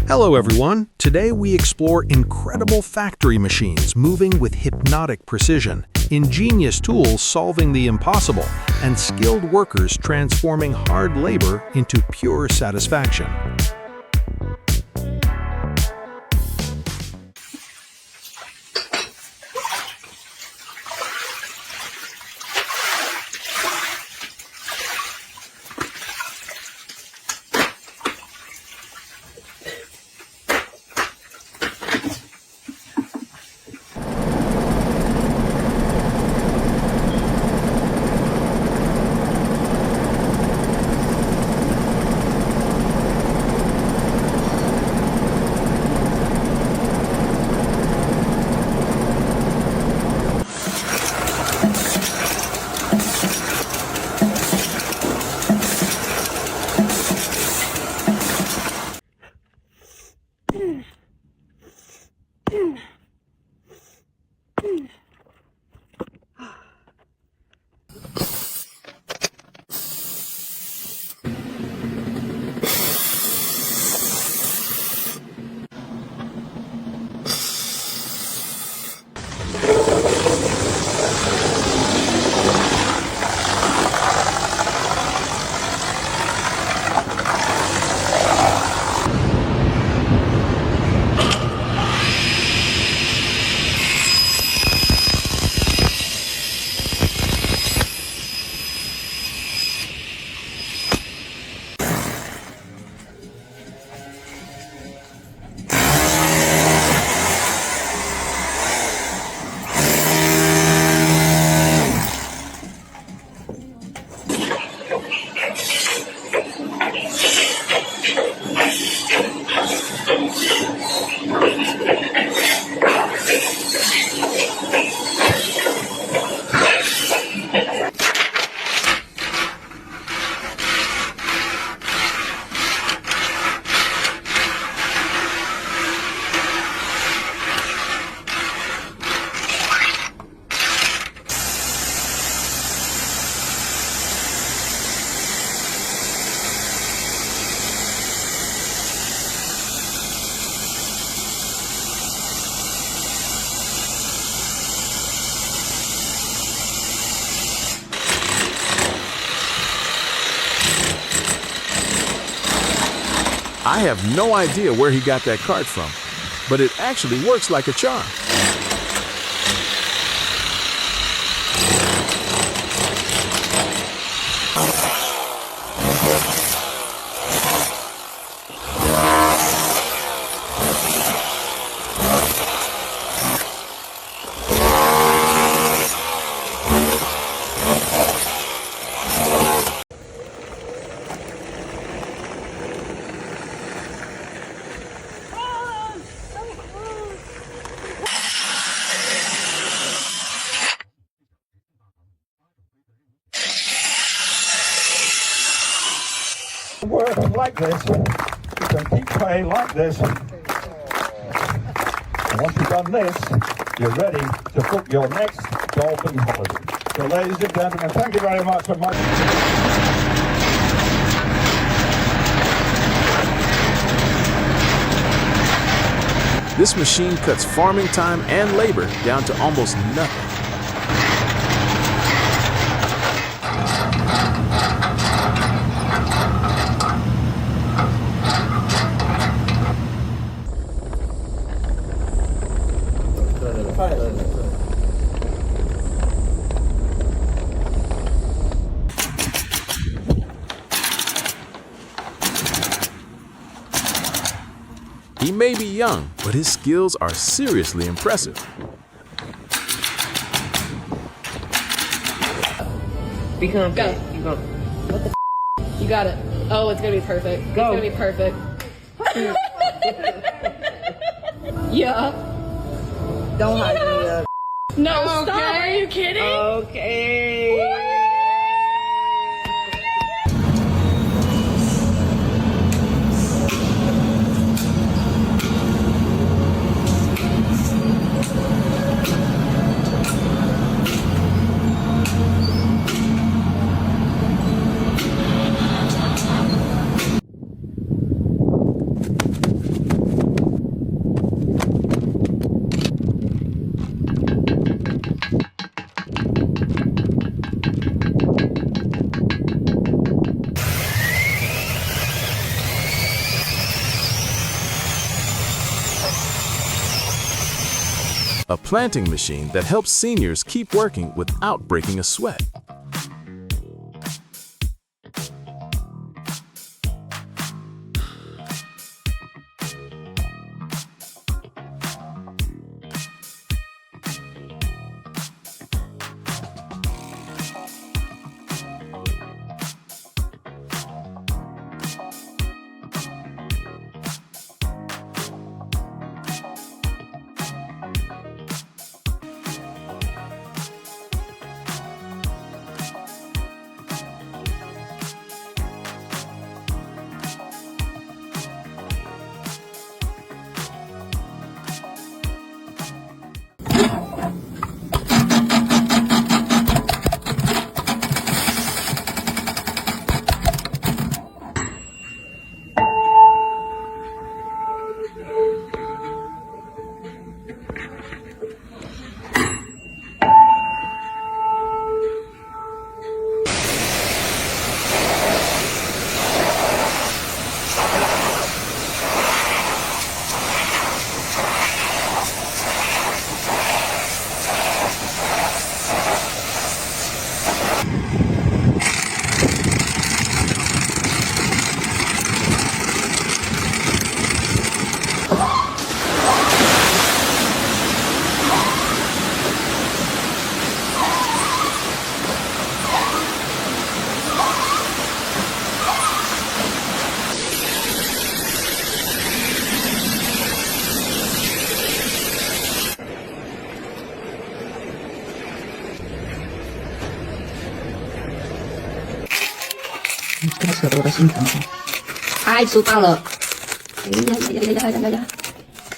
Hello everyone! Today we explore incredible factory machines moving with hypnotic precision, ingenious tools solving the impossible, and skilled workers transforming hard labor into pure satisfaction. I have no idea where he got that cart from, but it actually works like a charm. Work like this, you can keep playing like this. And once you've done this, you're ready to book your next golfing holiday. So ladies and gentlemen, thank you very much for my... This machine cuts farming time and labor down to almost nothing. He may be young, but his skills are seriously impressive. Become Go. You go. What the You got it. Oh, it's gonna be perfect. Go. It's gonna be perfect. Yeah. Don't hype me up. No, stop. Are you kidding? Okay. a planting machine that helps seniors keep working without breaking a sweat.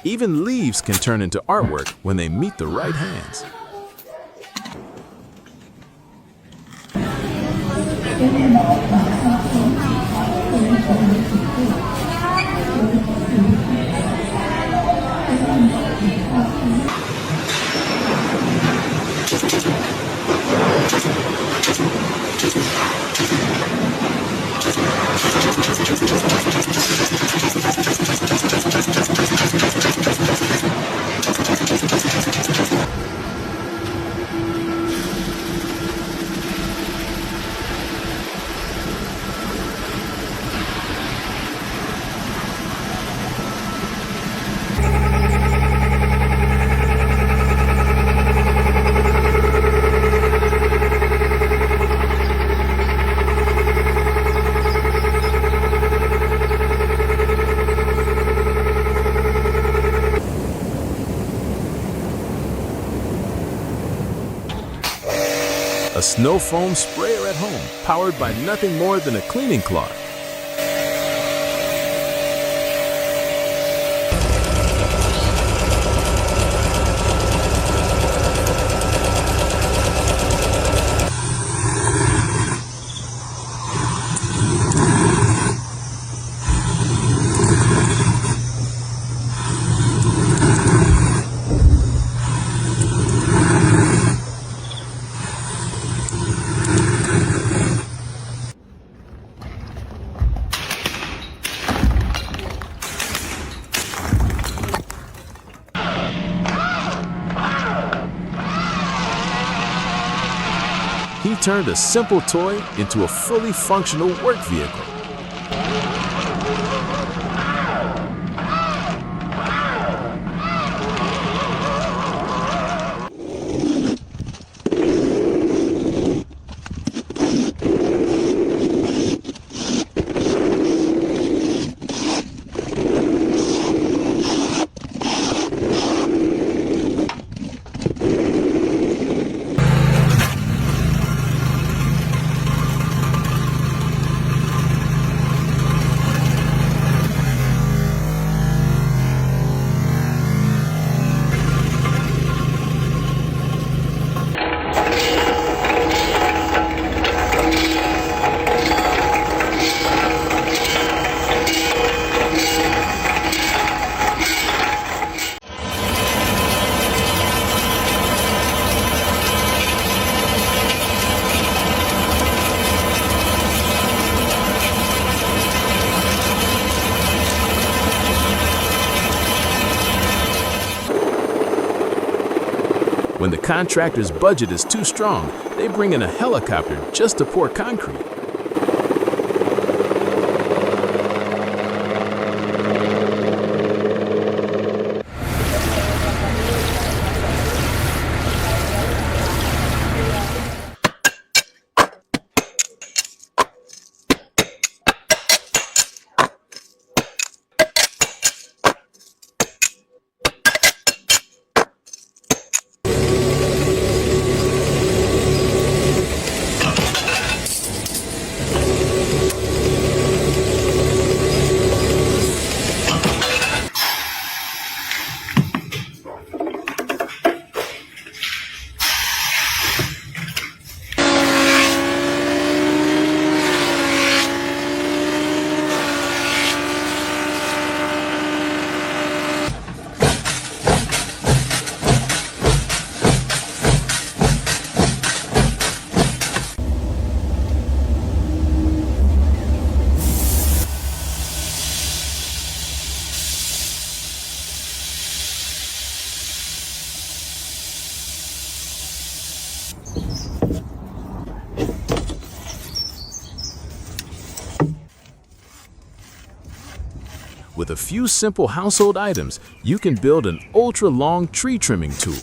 Even leaves can turn into artwork when they meet the right hands. A snow foam sprayer at home, powered by nothing more than a cleaning cloth. He turned a simple toy into a fully functional work vehicle. When the contractor's budget is too strong, they bring in a helicopter just to pour concrete. With a few simple household items, you can build an ultra-long tree trimming tool.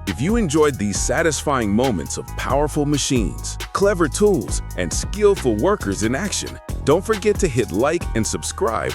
If you enjoyed these satisfying moments of powerful machines, clever tools, and skillful workers in action, don't forget to hit like and subscribe